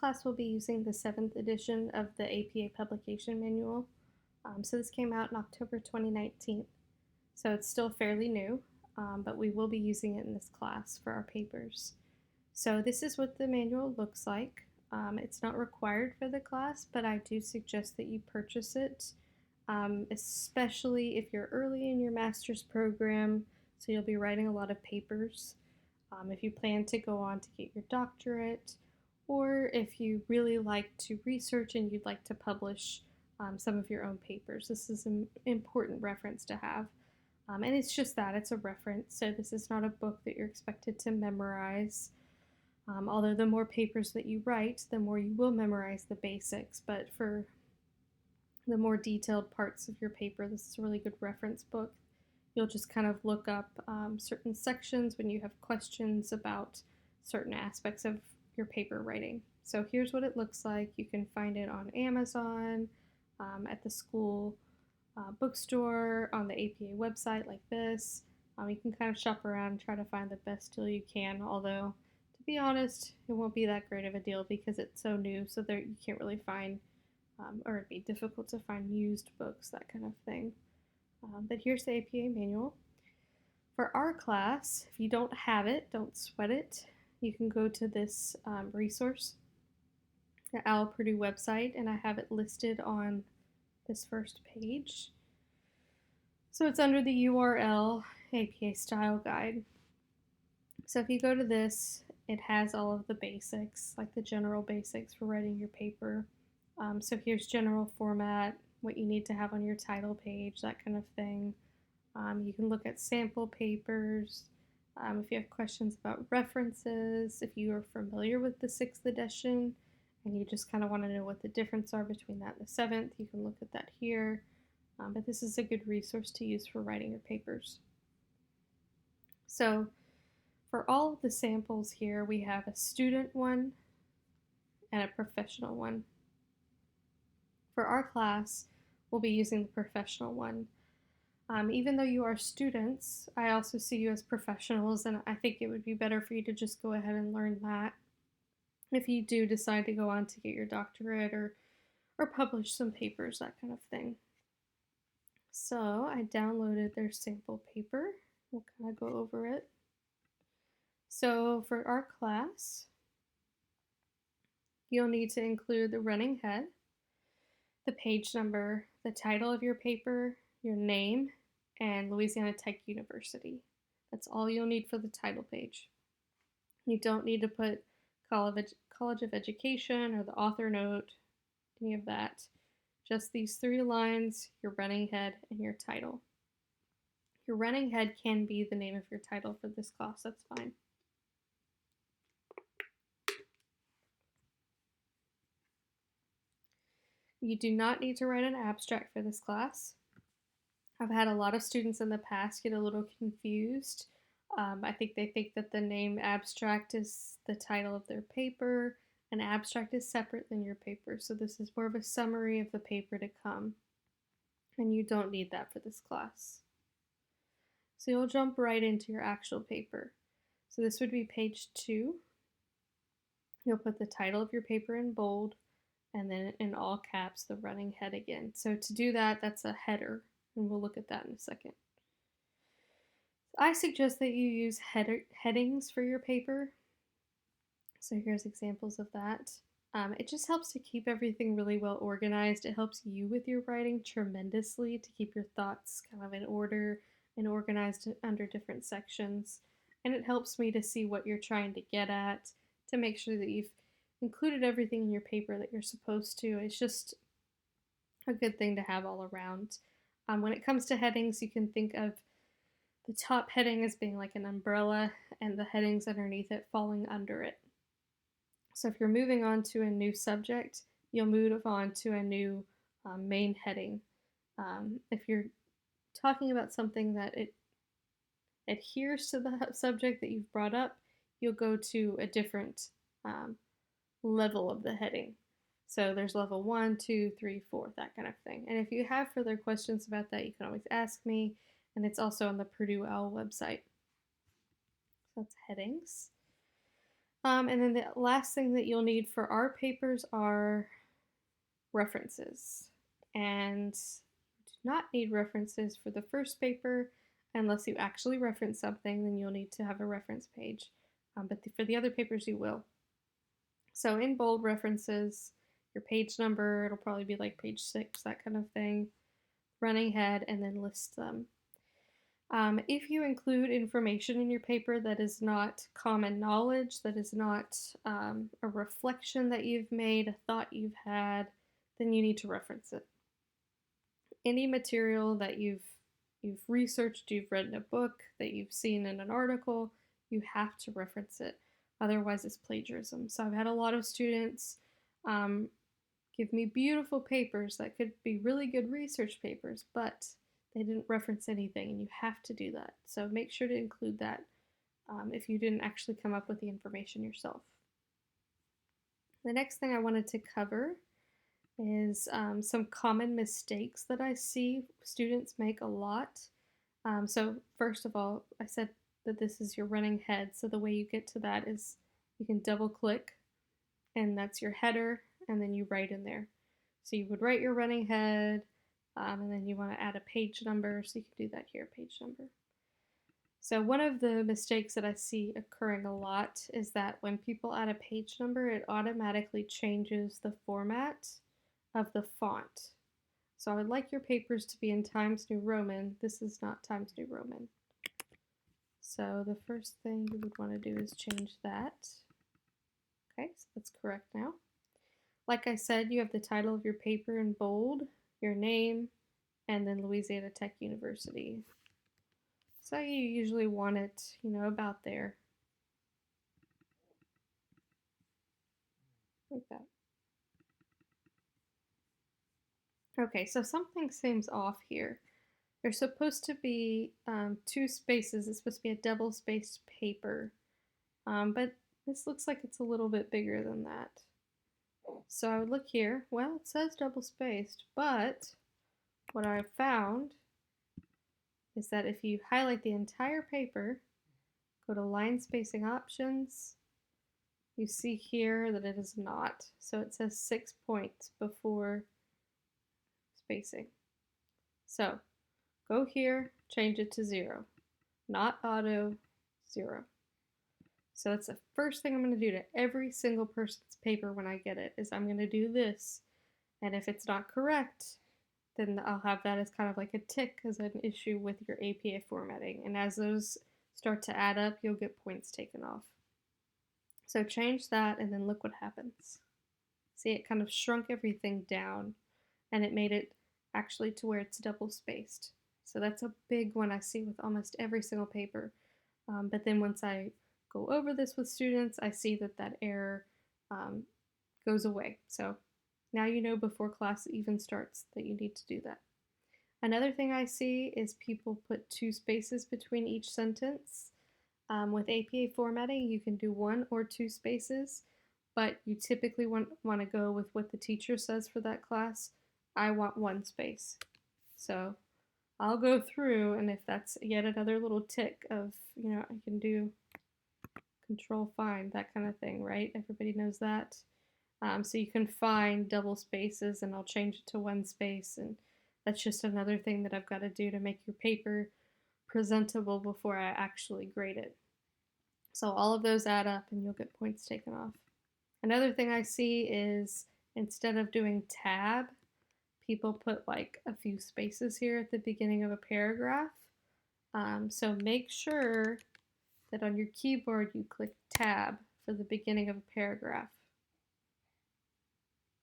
Class will be using the 7th edition of the APA Publication Manual. So this came out in October 2019. So it's still fairly new, but we will be using it in this class for our papers. So this is what the manual looks like. It's not required for the class, but I do suggest that you purchase it, especially if you're early in your master's program, so you'll be writing a lot of papers. If you plan to go on to get your doctorate, or if you really like to research and you'd like to publish some of your own papers, this is an important reference to have. And it's just that, it's a reference, so this is not a book that you're expected to memorize. Although the more papers that you write, the more you will memorize the basics, but for the more detailed parts of your paper, this is a really good reference book. You'll just kind of look up certain sections when you have questions about certain aspects of your paper writing. So here's what it looks like. You can find it on Amazon, at the school bookstore, on the APA website like this. You can kind of shop around and try to find the best deal you can, although to be honest, it won't be that great of a deal because it's so new, so there you can't really find, or it'd be difficult to find used books, that kind of thing. But here's the APA manual. For our class, if you don't have it, don't sweat it. You can go to this resource, the OWL Purdue website, and I have it listed on this first page. So it's under the URL APA Style Guide. So if you go to this, it has all of the basics, like the general basics for writing your paper. So here's general format, what you need to have on your title page, that kind of thing. You can look at sample papers. If you have questions about references, if you are familiar with the 6th edition and you just kind of want to know what the difference are between that and the 7th, you can look at that here. But this is a good resource to use for writing your papers. So for all of the samples here, we have a student one and a professional one. For our class, we'll be using the professional one. Even though you are students, I also see you as professionals, and I think it would be better for you to just go ahead and learn that if you do decide to go on to get your doctorate or publish some papers, that kind of thing. So I downloaded their sample paper. We'll kind of go over it. So for our class, you'll need to include the running head, the page number, the title of your paper, your name, and Louisiana Tech University. That's all you'll need for the title page. You don't need to put College of Education or the author note, any of that. Just these 3 lines, your running head, and your title. Your running head can be the name of your title for this class, that's fine. You do not need to write an abstract for this class. I've had a lot of students in the past get a little confused. I think they think that the name abstract is the title of their paper. An abstract is separate than your paper, so this is more of a summary of the paper to come. And you don't need that for this class. So you'll jump right into your actual paper. So this would be page 2. You'll put the title of your paper in bold, and then in all caps, the running head again. So to do that, that's a header, and we'll look at that in a second. I suggest that you use headings for your paper. So here's examples of that. It just helps to keep everything really well organized. It helps you with your writing tremendously to keep your thoughts kind of in order and organized under different sections. And it helps me to see what you're trying to get at, to make sure that you've included everything in your paper that you're supposed to. It's just a good thing to have all around. When it comes to headings, you can think of the top heading as being like an umbrella and the headings underneath it falling under it. So if you're moving on to a new subject, you'll move on to a new main heading. If you're talking about something that it adheres to the subject that you've brought up, you'll go to a different level of the heading. So there's level 1, 2, 3, 4, that kind of thing. And if you have further questions about that, you can always ask me, and it's also on the Purdue OWL website. So that's headings. And then the last thing that you'll need for our papers are references. And you do not need references for the first paper unless you actually reference something, then you'll need to have a reference page. But for the other papers, you will. So in bold references, your page number, it'll probably be like page 6, that kind of thing, running head, and then list them. If you include information in your paper that is not common knowledge, that is not a reflection that you've made, a thought you've had, then you need to reference it. Any material that you've researched, you've read in a book, that you've seen in an article, you have to reference it. Otherwise, it's plagiarism. So I've had a lot of students give me beautiful papers that could be really good research papers, but they didn't reference anything, and you have to do that. So make sure to include that if you didn't actually come up with the information yourself. The next thing I wanted to cover is some common mistakes that I see students make a lot. So first of all, I said that this is your running head. So the way you get to that is you can double click, and that's your header, and then you write in there. So you would write your running head, and then you want to add a page number, so you can do that here, page number. So one of the mistakes that I see occurring a lot is that when people add a page number, it automatically changes the format of the font. So I would like your papers to be in Times New Roman. This is not Times New Roman. So the first thing you would want to do is change that. Okay, so that's correct now. Like I said, you have the title of your paper in bold, your name, and then Louisiana Tech University. So you usually want it, about there. Like that. Okay, so something seems off here. There's supposed to be 2 spaces. It's supposed to be a double-spaced paper, but this looks like it's a little bit bigger than that. So I would look here. Well, it says double-spaced, but what I've found is that if you highlight the entire paper, go to line spacing options, you see here that it is not. So it says 6 points before spacing. So go here, change it to 0. Not auto, 0. So that's the first thing I'm going to do to every single person's paper when I get it, is I'm going to do this. And if it's not correct, then I'll have that as kind of like a tick as an issue with your APA formatting. And as those start to add up, you'll get points taken off. So change that, and then look what happens. See, it kind of shrunk everything down, and it made it actually to where it's double spaced. So that's a big one I see with almost every single paper. But then once I go over this with students, I see that error goes away. So now you know before class even starts that you need to do that. Another thing I see is people put 2 spaces between each sentence. With APA formatting, you can do 1 or 2 spaces, but you typically want to go with what the teacher says for that class. I want 1 space. So I'll go through, and if that's yet another little tick of, I can do control find, that kind of thing, right? Everybody knows that. So you can find double spaces, and I'll change it to 1 space, and that's just another thing that I've got to do to make your paper presentable before I actually grade it. So all of those add up, and you'll get points taken off. Another thing I see is instead of doing tab, people put like a few spaces here at the beginning of a paragraph. So make sure that on your keyboard you click tab for the beginning of a paragraph.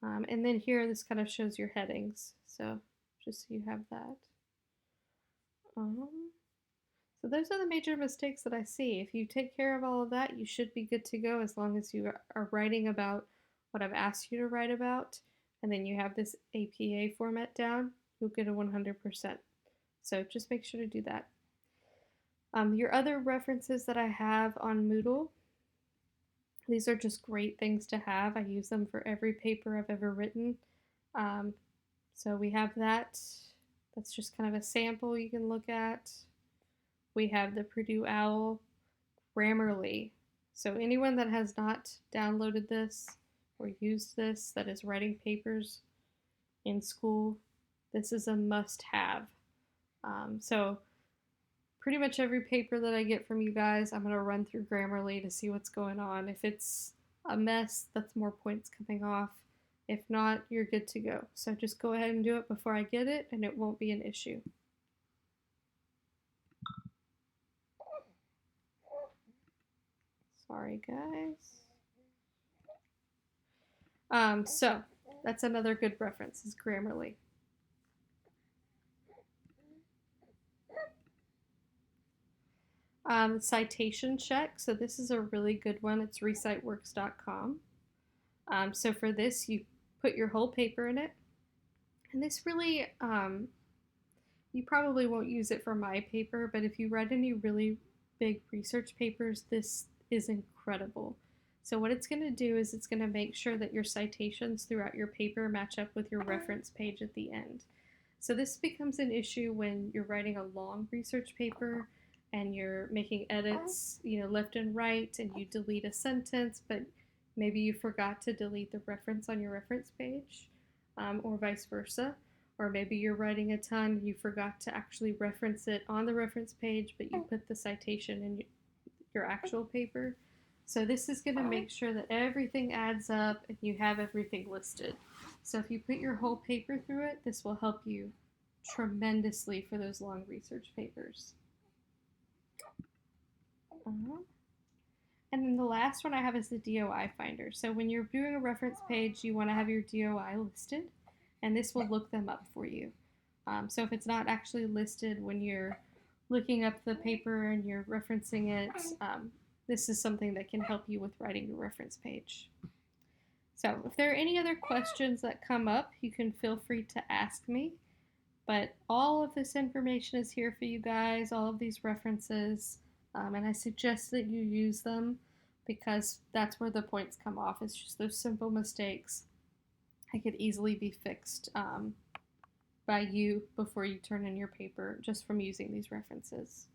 And then here this kind of shows your headings, so just so you have that. So those are the major mistakes that I see. If you take care of all of that, you should be good to go as long as you are writing about what I've asked you to write about, and then you have this APA format down, you'll get a 100%. So just make sure to do that. Your other references that I have on Moodle, these are just great things to have. I use them for every paper I've ever written. So we have that. That's just kind of a sample you can look at. We have the Purdue OWL Grammarly. So anyone that has not downloaded this or used this that is writing papers in school, this is a must-have. So pretty much every paper that I get from you guys, I'm going to run through Grammarly to see what's going on. If it's a mess, that's more points coming off. If not, you're good to go. So just go ahead and do it before I get it, and it won't be an issue. Sorry, guys. So that's another good reference is Grammarly. Citation check. So this is a really good one. It's reciteworks.com. So for this, you put your whole paper in it. And this really, you probably won't use it for my paper, but if you write any really big research papers, this is incredible. So what it's going to do is it's going to make sure that your citations throughout your paper match up with your reference page at the end. So this becomes an issue when you're writing a long research paper and you're making edits, left and right, and you delete a sentence, but maybe you forgot to delete the reference on your reference page, or vice versa. Or maybe you're writing a ton and you forgot to actually reference it on the reference page, but you put the citation in your actual paper. So this is going to make sure that everything adds up and you have everything listed. So if you put your whole paper through it, this will help you tremendously for those long research papers. And then the last one I have is the DOI finder. So when you're doing a reference page, you want to have your DOI listed, and this will look them up for you. So if it's not actually listed when you're looking up the paper and you're referencing it, this is something that can help you with writing your reference page. So if there are any other questions that come up, you can feel free to ask me. But all of this information is here for you guys, all of these references, and I suggest that you use them because that's where the points come off. It's just those simple mistakes that could easily be fixed by you before you turn in your paper just from using these references.